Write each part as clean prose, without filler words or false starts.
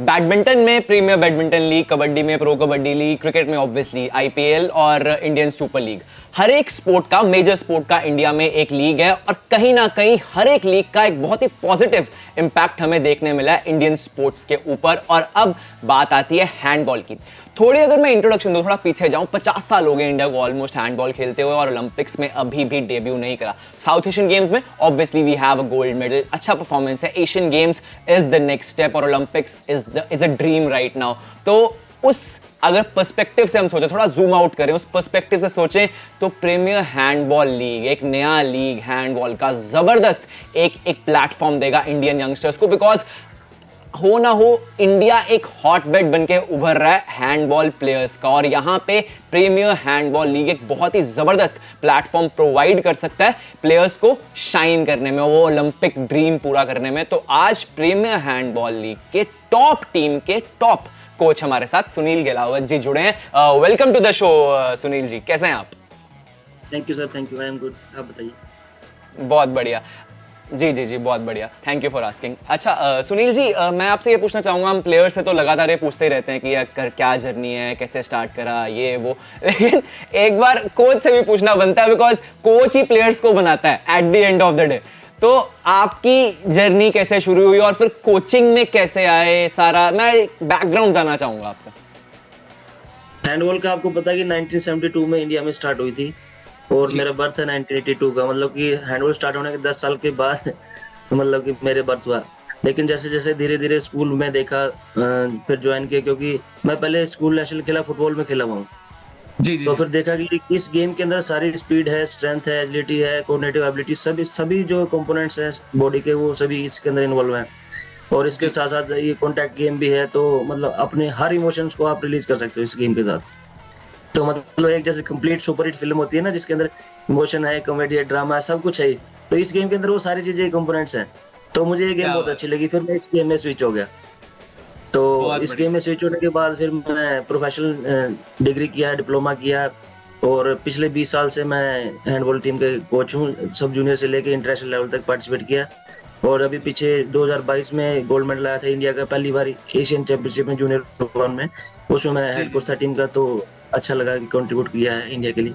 Badminton में premiere badminton league, kabaddi में pro kabaddi league, cricket में ऑब्वियसली आईपीएल और इंडियन सुपर लीग। हर एक स्पोर्ट का, मेजर स्पोर्ट का इंडिया में एक लीग है और कहीं ना कहीं हर एक लीग का एक बहुत ही पॉजिटिव इंपैक्ट हमें देखने मिला है इंडियन स्पोर्ट्स के ऊपर। और अब बात आती है हैंडबॉल की। थोड़ी अगर मैं इंट्रोडक्शन दूं, थोड़ा पीछे जाऊं, 50 साल हो गए इंडिया को ऑलमोस्ट हैंडबॉल खेलते हुए और ओलंपिक्स में अभी भी डेब्यू नहीं करा। साउथ एशियन गेम्स में obviously we have a gold medal, अच्छा परफॉर्मेंस है। Asian Games is the next step और Olympics is a dream right now. तो उस अगर पर्सपेक्टिव से हम सोचें, थोड़ा जूम आउट करें, उस पर्सपेक्टिव से सोचें तो प्रीमियर हैंडबॉल लीग, एक नया लीग हैंडबॉल का जबरदस्त एक प्लेटफॉर्म देगा इंडियन यंगस्टर्स को। बिकॉज हो ना हो इंडिया एक हॉटबेड बनके उभर रहा है हैंडबॉल प्लेयर्स का और यहां पे प्रीमियर हैंडबॉल लीग एक बहुत ही जबरदस्त प्लेटफॉर्म प्रोवाइड कर सकता है प्लेयर्स को शाइन करने में, वो ओलंपिक ड्रीम पूरा करने में। तो आज प्रीमियर हैंडबॉल लीग के टॉप टीम के टॉप कोच हमारे साथ सुनील गिलावत जी जुड़े हैं। Welcome to the show Sunil ji, कैसे हैं आप? Thank you sir, thank you, I am good, आप बताइए। बहुत बढ़िया जी जी जी, बहुत बढ़िया, थैंक यू फॉर आस्किंग। अच्छा सुनील जी, मैं आपसे ये पूछना चाहूँगा, हम प्लेयर से तो लगातार ये पूछते ही रहते हैं कि यार क्या जर्नी है, कैसे स्टार्ट करा, ये वो, लेकिन एक बार कोच से भी पूछना बनता है बिकॉज कोच ही प्लेयर्स को बनाता है at the end of the day. तो आपकी जर्नी कैसे शुरू हुई और फिर कोचिंग में कैसे आए, सारा मैं बैकग्राउंड जानना चाहूँगा आपका। हैंडबॉल का आपको पता है कि 1972 में इंडिया में स्टार्ट हुई थी और मेरा बर्थ है 1982 का, मतलब कि हैंडबॉल स्टार्ट होने के 10 साल के बाद मतलब कि मेरे बर्थ हुआ। लेकिन जैसे जैसे धीरे धीरे स्कूल में देखा, फिर ज्वाइन किया, क्योंकि मैं पहले स्कूल नेशनल खेला, फुटबॉल में खेला हुआ हूँ। जी जी। तो फिर देखा कि इस गेम के अंदर सारी स्पीड है, स्ट्रेंथ है, एजिलिटी है, कोऑर्डिनेटिव एबिलिटी, सभी जो कंपोनेंट्स हैं बॉडी के वो सभी इसके अंदर इन्वॉल्व हैं। और इसके साथ साथ ये कॉन्टैक्ट गेम भी है, तो मतलब अपने हर इमोशंस को आप रिलीज कर सकते हो इस गेम के साथ। तो मतलब एक जैसे कंप्लीट सुपर हिट फिल्म होती है ना, जिसके अंदर इमोशन है, कॉमेडी है, ड्रामा है, सब कुछ है, तो इस गेम के अंदर वो सारी चीजें कंपोनेंट्स हैं। तो मुझे ये गेम बहुत अच्छी लगी, फिर मैं इस गेम में स्विच हो गया। तो इस गेम में स्विच होने के बाद फिर मैं प्रोफेशनल डिग्री किया, डिप्लोमा किया और पिछले 20 साल से मैं हैंडबॉल टीम के कोच हूँ। सब जूनियर से लेके इंटरनेशनल लेवल तक पार्टिसिपेट किया और अभी पीछे 2022 में गोल्ड मेडल आया था इंडिया का, पहली बार एशियन चैंपियनशिप में जूनियर वन में, उसमें मैं हेड कोच था टीम का। तो अच्छा लगा कि कंट्रीब्यूट किया है इंडिया के लिए।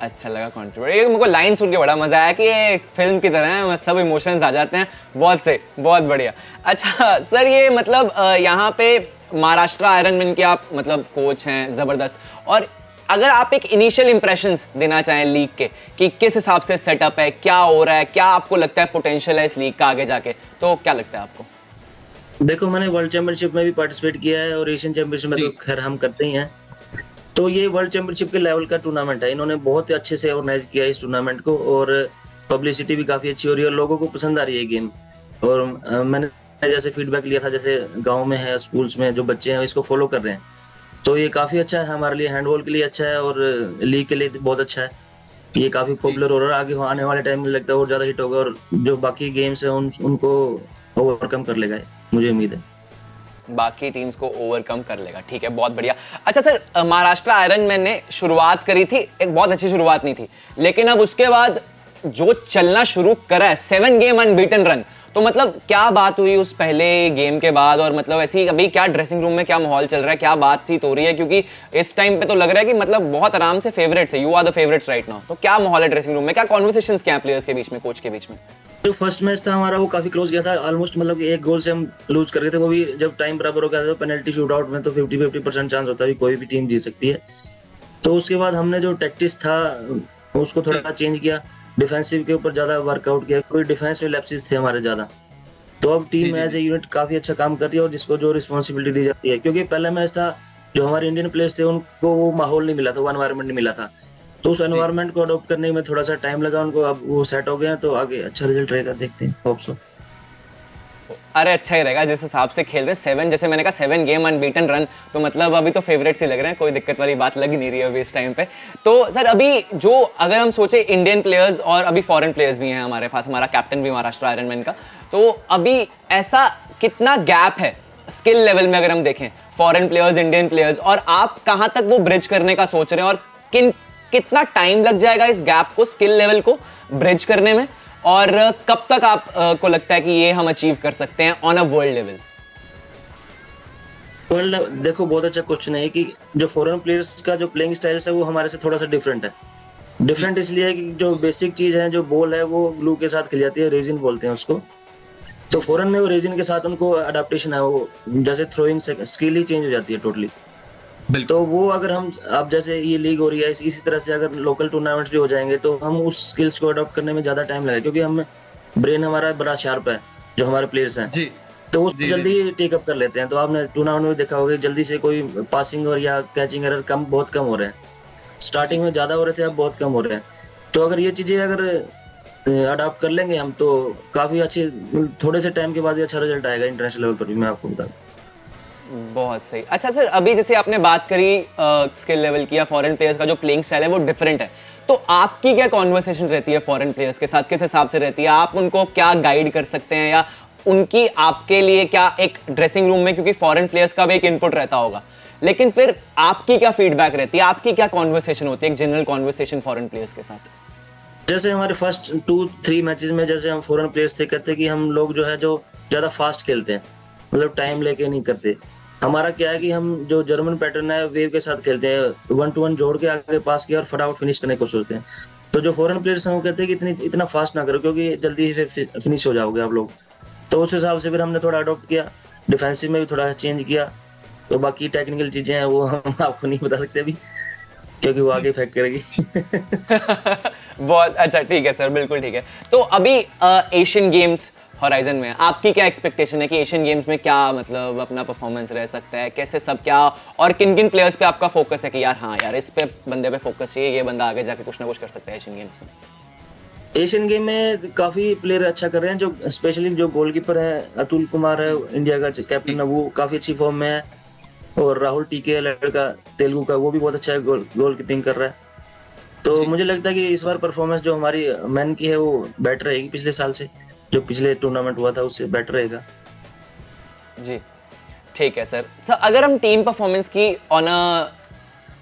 अच्छा लगा कंट्रीब्यूट। ये मुझको लाइन सुन के बड़ा मजा आया कि ये फिल्म की तरह है, सब इमोशंस आ जाते हैं। बहुत सही, बहुत बढ़िया। अच्छा सर, ये मतलब यहाँ पे महाराष्ट्र आयरनमैन के आप मतलब कोच हैं, जबरदस्त। और अगर आप एक इनिशियल इंप्रेशंस देना चाहें लीग के कि किस हिसाब से सेटअप है, क्या हो रहा है, क्या आपको लगता है पोटेंशियल है इस लीग का आगे जाके, तो क्या लगता है आपको? देखो, मैंने वर्ल्ड चैंपियनशिप में भी पार्टिसिपेट किया है और एशियन चैंपियनशिप में तो खैर हम करते ही हैं। तो ये वर्ल्ड चैंपियनशिप के लेवल का टूर्नामेंट है, इन्होंने बहुत अच्छे से ऑर्गेनाइज किया है इस टूर्नामेंट को और पब्लिसिटी भी काफी अच्छी हो रही है और लोगों को पसंद आ रही है गेम। और मैंने जैसे फीडबैक लिया था, जैसे गांव में है, स्कूल्स में जो बच्चे हैं इसको फॉलो कर रहे हैं, तो ये काफी अच्छा है हमारे लिए, हैंडबॉल के लिए अच्छा है और लीग के लिए बहुत अच्छा है। ये काफी पॉपुलर हो रहा है, आगे आने वाले टाइम में लगता है और ज्यादा हिट होगा और जो बाकी गेम्स है उनको ओवरकम कर लेगा, मुझे उम्मीद है। बाकी टीम्स को ओवरकम कर लेगा, ठीक है, बहुत बढ़िया। अच्छा सर, महाराष्ट्र आयरनमैन ने शुरुआत करी थी, एक बहुत अच्छी शुरुआत नहीं थी, लेकिन अब उसके बाद जो चलना शुरू करा है, 7 गेम अनबीटन रन, तो मतलब क्या बात हुई उस पहले गेम के बाद? और मतलब ऐसी अभी क्या ड्रेसिंग रूम में क्या माहौल चल रहा है, क्या बातचीत हो रही है? क्योंकि इस टाइम पे तो लग रहा है कि मतलब बहुत आराम से फेवरेट्स है, you are the favourites right now. तो क्या माहौल है ड्रेसिंग रूम में, क्या कॉन्वर्सेशंस क्या हैं प्लेयर्स के बीच में, कोच के बीच में? जो फर्स्ट मैच था हमारा वो काफी क्लोज गया था, ऑलमोस्ट मतलब कि एक गोल से हम लूज कर गए थे, वो भी जब टाइम बराबर हो गया था। पेनल्टी शूट आउट में तो 50-50% चांस होता है कोई भी टीम जीत सकती है। तो उसके बाद हमने जो टैक्टिक्स था उसको थोड़ा चेंज किया, डिफेंसिव के ऊपर ज्यादा वर्कआउट किया, कोई डिफेंस में लैप्सेस थे हमारे ज्यादा। तो अब टीम एज ए यूनिट काफी अच्छा काम कर रही है और जिसको जो रिस्पॉन्सिबिलिटी दी जाती है, क्योंकि पहला मैच था जो हमारे इंडियन प्लेयर्स थे उनको वो माहौल नहीं मिला था, वो एनवायरनमेंट नहीं मिला था, तो उस एनवायरनमेंट को अडॉप्ट करने में थोड़ा सा टाइम लगा उनको। अब वो सेट हो गए हैं तो आगे अच्छा रिजल्ट रहेगा, देखते हैं, होप सो। अरे अच्छा ही रहेगा जिस हिसाब से खेल रहे हैं। 7, जैसे मैंने कहा 7 गेम अनबीटन रन, तो मतलब अभी तो फेवरेट्स ही लग रहे हैं, कोई दिक्कत वाली बात लग नहीं रही है अभी इस टाइम पे। तो सर अभी जो अगर हम सोचे इंडियन प्लेयर्स और अभी फॉरेन प्लेयर्स भी हैं हमारे पास, हमारा कैप्टन भी महाराष्ट्र आयरनमैन का, तो अभी ऐसा कितना गैप है स्किल लेवल में अगर हम देखें, फॉरेन प्लेयर्स, इंडियन प्लेयर्स, और आप कहां तक वो ब्रिज करने का सोच रहे हैं और कितना टाइम लग जाएगा इस गैप को, स्किल लेवल को ब्रिज करने में, और कब तक आप को लगता है कि ये हम अचीव कर सकते हैं on a world level? World देखो बहुत अच्छा क्वेश्चन है कि जो फॉरेन प्लेयर्स का जो प्लेइंग स्टाइल है वो हमारे से थोड़ा सा डिफरेंट है। जी। डिफरेंट इसलिए है कि जो बेसिक चीज है, जो बॉल है वो ग्लू के साथ खेली जाती है, रेजिन बोलते हैं उसको। तो फॉरेन में वो रेजिन के साथ उनको अडेप्टेशन है, वो जैसे थ्रोइंग स्किल ही चेंज हो जाती है टोटली। बिल्कुल। तो वो अगर हम अब जैसे ये लीग हो रही है इसी तरह से अगर लोकल टूर्नामेंट्स भी हो जाएंगे तो हम उस स्किल्स को अडॉप्ट करने में ज्यादा टाइम लगेगा, क्योंकि हम ब्रेन हमारा बड़ा शार्प है जो हमारे प्लेयर्स हैं, जी तो वो जी जी जल्दी टेकअप कर लेते हैं। तो आपने टूर्नामेंट में देखा होगा कि जल्दी से कोई पासिंग और या कैचिंग एरर बहुत कम हो रहे हैं। स्टार्टिंग में ज्यादा हो रहे थे, अब बहुत कम हो रहे हैं। तो अगर ये चीजें अगर अडॉप्ट कर लेंगे हम तो काफी अच्छे, थोड़े से टाइम के बाद ही अच्छा रिजल्ट आएगा इंटरनेशनल लेवल पर भी, मैं आपको बता दूं। बहुत सही। अच्छा सर, अभी जैसे आपने बात करी स्किल लेवल की या फॉरेन प्लेयर्स का जो प्लेइंग स्टाइल है वो डिफरेंट है, तो आपकी क्या कॉन्वर्सेशन रहती है फॉरेन प्लेयर्स के साथ, किस हिसाब से रहती है? आप उनको क्या गाइड कर सकते हैं, या उनकी आपके लिए क्या एक ड्रेसिंग रूम में, क्योंकि फॉरेन प्लेयर्स का भी एक इनपुट रहता होगा, लेकिन फिर आपकी क्या फीडबैक रहती है, आपकी क्या कॉन्वर्सेशन होती है, एक जनरल कॉन्वर्सेशन फॉरेन प्लेयर्स के साथ? जैसे हमारे फर्स्ट 2-3 मैचेस में जैसे हम फॉरेन प्लेयर्स थे कहते हैं कि हम लोग जो है जो ज्यादा फास्ट खेलते हैं, मतलब टाइम लेके नहीं करते। हमारा क्या है कि हम जो जर्मन पैटर्न है वेव के साथ खेलते हैं, 1-to-1 जोड़ के आगे पास किया और फटाफट फिनिश करने की कोशिश करते हैं। तो जो फॉरेन प्लेयर्स हैं वो कहते हैं कि इतना फास्ट ना करो क्योंकि जल्दी ही फिनिश हो जाओगे आप लोग। तो उस हिसाब से फिर हमने थोड़ा अडॉप्ट किया, डिफेंसिव में भी थोड़ा चेंज किया। तो बाकी टेक्निकल चीजें हैं वो हम आपको नहीं बता सकते अभी, क्योंकि वो आगे इफेक्ट करेगी। बहुत अच्छा, ठीक है सर, बिल्कुल ठीक है। तो अभी एशियन गेम्स हॉराइजन में आपकी क्या एक्सपेक्टेशन है कि एशियन गेम्स में क्या मतलब अपना परफॉर्मेंस रह सकता है, कैसे सब क्या, और किन किन प्लेयर्स पे आपका फोकस है कि यार हाँ यार इस पे बंदे पे फोकस चाहिए, ये बंदा आगे जाके कुछ ना कुछ कर सकता है एशियन गेम्स में? एशियन गेम में काफी प्लेयर अच्छा कर रहे हैं, जो स्पेशली जो गोलकीपर है अतुल कुमार है, इंडिया का कैप्टन है, वो काफी अच्छी फॉर्म में है। और राहुल टीके लड़का तेलुगु का, वो भी बहुत अच्छा है, गोल कीपिंग कर रहा है। तो मुझे लगता है कि इस बार परफॉर्मेंस जो हमारी मैन की है वो बेटर रहेगी पिछले साल से, जो पिछले टूर्नामेंट हुआ था उससे बेटर रहेगा। जी ठीक है सर। सर अगर हम टीम परफॉर्मेंस की ऑन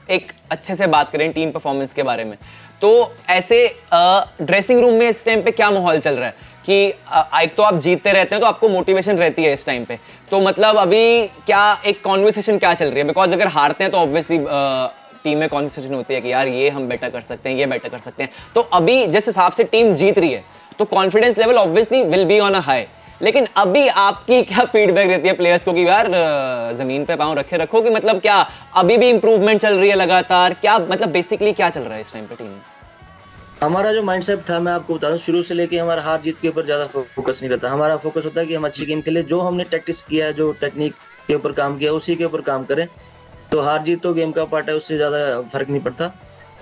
एक अच्छे से बात करें टीम परफॉर्मेंस के बारे में, तो ऐसे ड्रेसिंग रूम में इस टाइम पे क्या माहौल चल रहा है कि एक तो आप जीतते रहते हैं तो आपको मोटिवेशन रहती है इस टाइम पे, तो मतलब अभी क्या एक कॉन्वर्सेशन क्या चल रही है? बिकॉज अगर हारते हैं तो ऑब्वियसली टीम में कॉन्वर्सेशन होती है कि यार ये हम बेटर कर सकते हैं, ये बेटर कर सकते हैं। तो अभी जिस हिसाब से टीम जीत रही है तो confidence level obviously will be on a high, लेकिन अभी आपकी क्या फीडबैक रहती है प्लेयर्स को कि यार जमीन पे पांव रखे रखो, कि मतलब क्या अभी भी इंप्रूवमेंट चल रही है लगातार, क्या मतलब बेसिकली क्या चल रहा है इस टाइम पे टीम में? हमारा जो माइंडसेट था मैं आपको बता दूं, शुरू से लेके हमारा हार जीत के ऊपर ज्यादा फोकस नहीं रहता। हमारा फोकस होता है कि हम अच्छी गेम खेले, जो हमने प्रैक्टिस किया है, जो टेक्निक के ऊपर काम किया उसी के ऊपर काम करें। तो हार जीत तो गेम का पार्ट है, उससे ज्यादा फर्क नहीं पड़ता।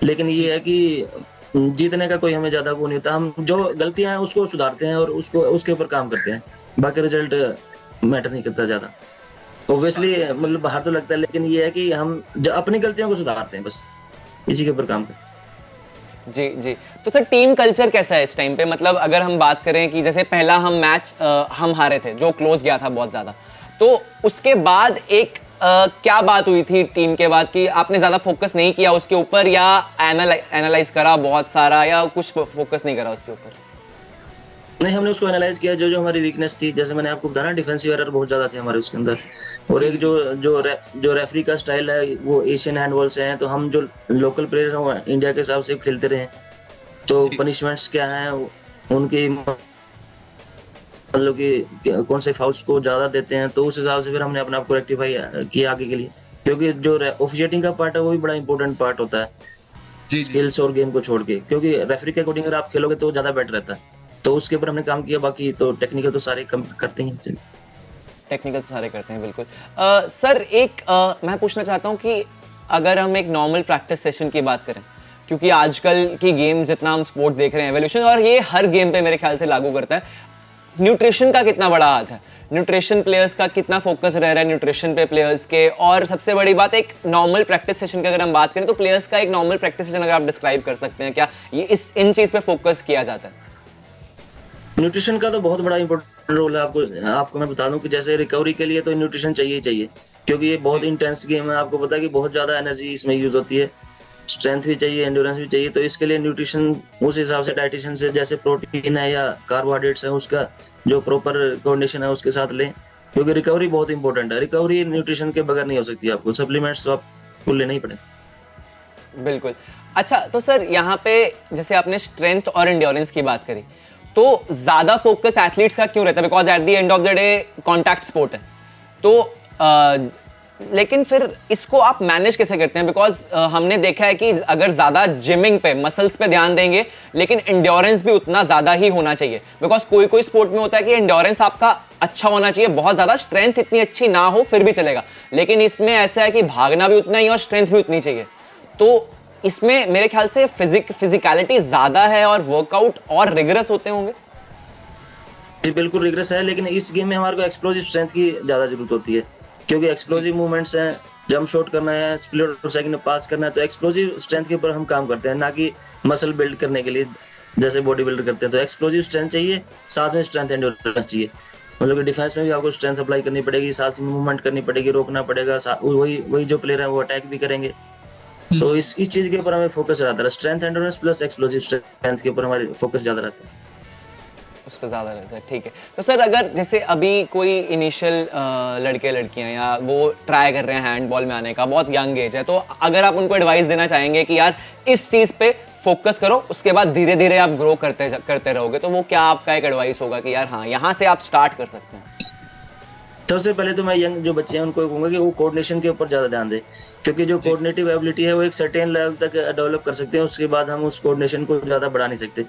लेकिन ये है कि जीतने का कोई हमें ज्यादा वो नहीं होता, हम जो गलतियां हैं उसको सुधारते हैं और उसको उसके ऊपर काम करते हैं, बाकी रिजल्ट मैटर नहीं करता ज्यादा। ऑब्वियसली मतलब बाहर तो लगता है, लेकिन ये है कि हम अपनी गलतियों को सुधारते हैं, बस इसी के ऊपर काम करते हैं। जी जी। तो सर टीम कल्चर कैसा है इस टाइम पे? मतलब अगर हम बात करें कि जैसे पहला हम मैच हम हारे थे जो क्लोज गया था बहुत ज्यादा, तो उसके बाद एक क्या बात हुई थी टीम के बाद कि आपने ज्यादा फोकस नहीं किया उसके ऊपर, या एनालाइज करा बहुत सारा, या कुछ फोकस नहीं करा उसके ऊपर? नहीं, हमने उसको एनालाइज किया, जो जो हमारी वीकनेस थी, जैसे मैंने आपको बताया ना डिफेंसिव एरर बहुत ज्यादा थे हमारे उसके अंदर। और एक जो रेफरी का स्टाइल है वो एशियन हैंडबॉल से है, तो हम जो लोकल प्लेयर हैं इंडिया के हिसाब से खेलते रहे। तो पनिशमेंट्स क्या हैं उनकी, मतलब कि कौन से फाउल्स को ज्यादा देते हैं, तो उस हिसाब से फिर हमने अपने आप को रेक्टिफाई किया आगे के लिए, क्योंकि जो ऑफिशिएटिंग का पार्ट है वो भी बड़ा इंपॉर्टेंट पार्ट होता है जी स्किल्स और गेम को छोड़ के, क्योंकि रेफरी के अकॉर्डिंग अगर आप खेलोगे तो ज्यादा बेटर रहता है। तो उसके ऊपर हमने काम किया, बाकी तो टेक्निकल तो सारे कम करते हैं। टेक्निकल तो सारे करते हैं बिल्कुल। सर एक मैं पूछना चाहता हूँ कि अगर हम एक नॉर्मल प्रैक्टिस सेशन की बात करें, क्योंकि आजकल की गेम जितना हम स्पोर्ट देख रहे हैं एवोल्यूशन, और ये हर गेम पे मेरे ख्याल से लागू करता है, न्यूट्रिशन का कितना बड़ा हाथ है, न्यूट्रिशन प्लेयर्स का कितना फोकस रह रहा है न्यूट्रिशन पे प्लेयर्स के, और सबसे बड़ी बात एक नॉर्मल प्रैक्टिस सेशन की अगर हम बात करें तो प्लेयर्स का एक नॉर्मल प्रैक्टिस सेशन अगर आप डिस्क्राइब कर सकते हैं, क्या ये इन चीज पे फोकस किया जाता है? न्यूट्रिशन का तो बहुत बड़ा इंपॉर्टेंट रोल है। आपको मैं बता दूं कि जैसे रिकवरी के लिए तो न्यूट्रिशन चाहिए ही चाहिए, क्योंकि ये बहुत इंटेंस गेम है। आपको पता है कि बहुत ज्यादा एनर्जी इसमें यूज होती है, स्ट्रेंथ भी चाहिए, एंड्योरेंस भी चाहिए। तो इसके लिए न्यूट्रिशन उस हिसाब से डाइटिशियन से, जैसे प्रोटीन है या कार्बोहाइड्रेट्स है, उसका जो प्रॉपर कोऑर्डिनेशन है उसके साथ लें। क्योंकि रिकवरी बहुत इंपॉर्टेंट है। रिकवरी न्यूट्रिशन के बगैर नहीं हो सकती, आपको सप्लीमेंट्स तो आपको लेना ही पड़ेगा। बिल्कुल। अच्छा, तो सर यहाँ पे जैसे आपने स्ट्रेंथ और एंड्योरेंस की बात करी, तो ज्यादा फोकस एथलीट्स का क्यों रहता है? Because at the end of the day contact sport है, तो लेकिन फिर इसको आप मैनेज कैसे करते हैं? बिकॉज हमने देखा है कि अगर ज्यादा जिमिंग पे, मसल्स पे ध्यान देंगे, लेकिन एंड्योरेंस भी उतना ज्यादा ही होना चाहिए। बिकॉज कोई कोई स्पोर्ट में होता है कि एंड्योरेंस आपका अच्छा होना चाहिए, बहुत ज्यादा स्ट्रेंथ इतनी अच्छी ना हो फिर भी चलेगा, लेकिन इसमें ऐसा है कि भागना भी उतना ही और स्ट्रेंथ भी उतनी चाहिए। तो इसमें मेरे ख्याल से फिजिकलिटी ज्यादा है और वर्कआउट और रिगरस होते होंगे। जी बिल्कुल रिग्रेस है, लेकिन इस गेम में हमारे को एक्सप्लोजिव स्ट्रेंथ की ज्यादा जरूरत होती है, क्योंकि एक्सप्लोजिव मूवमेंट्स हैं, जंप शॉट करना है, स्प्लिट सेकंड में पास करना है, तो एक्सप्लोजिव स्ट्रेंथ के ऊपर हम काम करते हैं, ना कि मसल बिल्ड करने के लिए जैसे बॉडी बिल्डर करते हैं। तो एक्सप्लोजिव स्ट्रेंथ चाहिए, साथ में स्ट्रेंथ एंड्योरेंस चाहिए। मतलब कि डिफेंस में भी आपको स्ट्रेंथ अप्लाई करनी पड़ेगी, साथ में मूवमेंट करनी पड़ेगी, रोकना पड़ेगा, वही वही जो प्लेयर है वो अटैक भी करेंगे। तो इस चीज के ऊपर हमें फोकस रहता है, strength endurance plus explosive strength के ऊपर हमारी फोकस ज्यादा रहता है। उस पर ज्यादा रहता है, ठीक है। तो सर अगर जैसे अभी कोई इनिशियल लड़के लड़कियां या वो ट्राई कर रहे हैं हैंडबॉल में आने का, बहुत यंग एज है, तो अगर आप उनको एडवाइस देना चाहेंगे कि यार इस चीज पे फोकस करो, उसके बाद धीरे धीरे आप ग्रो करते रहोगे, तो वो क्या आपका एक एडवाइस होगा कि यार हाँ यहाँ से आप स्टार्ट कर सकते हैं? सबसे पहले तो मैं यंग जो बच्चे हैं उनको कहूंगा कि वो कोऑर्डिनेशन के ऊपर ज्यादा ध्यान दें, क्योंकि जो कोऑर्डिनेटिव एबिलिटी है वो एक सर्टेन लेवल तक डेवलप कर सकते हैं, उसके बाद हम उस कोऑर्डिनेशन को ज्यादा बढ़ा नहीं सकते।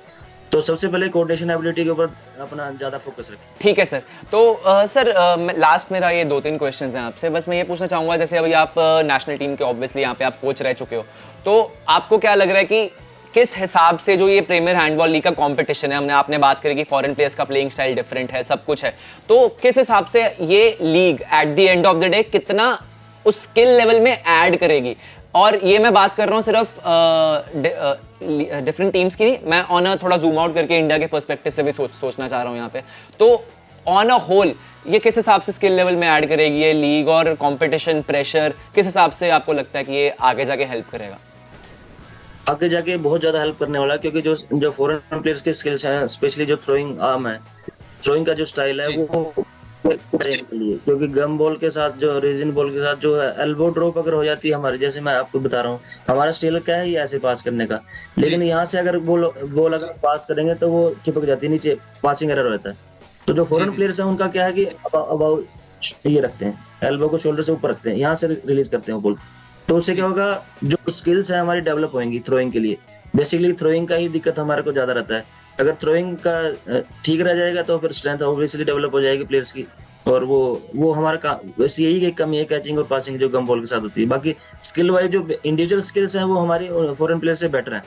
तो सबसे पहले कोऑर्डिनेशन एबिलिटी के ऊपर अपना ज्यादा फोकस रखें। ठीक है सर। तो सर लास्ट मेरा ये 2-3 क्वेश्चंस हैं आपसे, बस मैं ये पूछना चाहूंगा, जैसे अभी आप नेशनल टीम के ऑब्वियसली यहाँ पे आप कोच रह चुके हो, तो आपको क्या लग रहा है कि किस हिसाब से जो ये प्रीमियर हैंडबॉल लीग का कंपटीशन है, आपने बात करी कि फॉरेन प्लेयर्स का प्लेइंग स्टाइल डिफरेंट है, सब कुछ है, तो किस हिसाब से ये league at the end of the day कितना उस स्किल लेवल में ऐड करेगी? और ये मैं बात कर रहा हूँ सिर्फ डिफरेंट टीम्स की नहीं, मैं ऑन अ थोड़ा जूम आउट करके इंडिया के पर्सपेक्टिव से भी सोचना चाह रहा हूँ यहाँ पे। तो ऑन अ होल ये किस हिसाब से स्किल लेवल में ऐड करेगी ये लीग, और कंपटीशन प्रेशर किस हिसाब से आपको लगता है कि ये आगे जाके हेल्प करेगा? आगे जाके बहुत ज्यादा हेल्प करने वाला है, क्योंकि जो फॉरेन प्लेयर्स के स्किल्स हैं, स्पेशली जो थ्रोइंग आर्म है, थ्रोइंग का जो स्टाइल है वो के लिए, क्योंकि गम बॉल के साथ जो रेजिन बॉल के साथ जो एल्बो ड्रॉप अगर हो जाती है हमारी, जैसे मैं आपको बता रहा हूँ, हमारा स्टाइल क्या है ये ऐसे पास करने का, लेकिन यहाँ से अगर बॉल अगर पास करेंगे तो वो चिपक जाती है नीचे, पासिंग एरर रहता है। तो जो फॉरेन प्लेयर्स हैं उनका क्या है कि अब ये रखते हैं, एल्बो को शोल्डर से ऊपर रखते हैं, यहाँ से रिलीज करते हैं बॉल। तो उससे क्या होगा, जो स्किल्स है हमारी डेवलप होंगी थ्रोइंग के लिए। बेसिकली थ्रोइंग का ही दिक्कत हमारे को ज्यादा रहता है, अगर थ्रोइंग का ठीक रह जाएगा तो फिर स्ट्रेंथ ऑब्वियसली डेवलप हो जाएगी प्लेयर्स की, और वो हमारा काम वैसे यही एक कमी है, कैचिंग और पासिंग जो गम बॉल के साथ होती है। बाकी स्किल वाइज जो इंडिविजुअल स्किल्स हैं वो हमारी फॉरेन प्लेयर से बेटर हैं।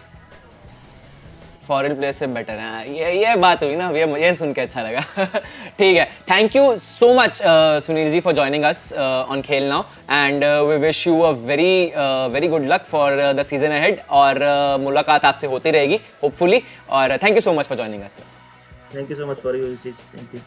फॉरेन प्लेयर से बेटर है, ये बात हुई ना, ये सुन के अच्छा लगा। ठीक है, thank you so much Sunil ji for joining us on Khel Now, and we wish you a very good luck for the season ahead, और मुलाकात आपसे होती रहेगी होपफुली, और thank you so much for joining us. Thank you so much for your visit, thank you.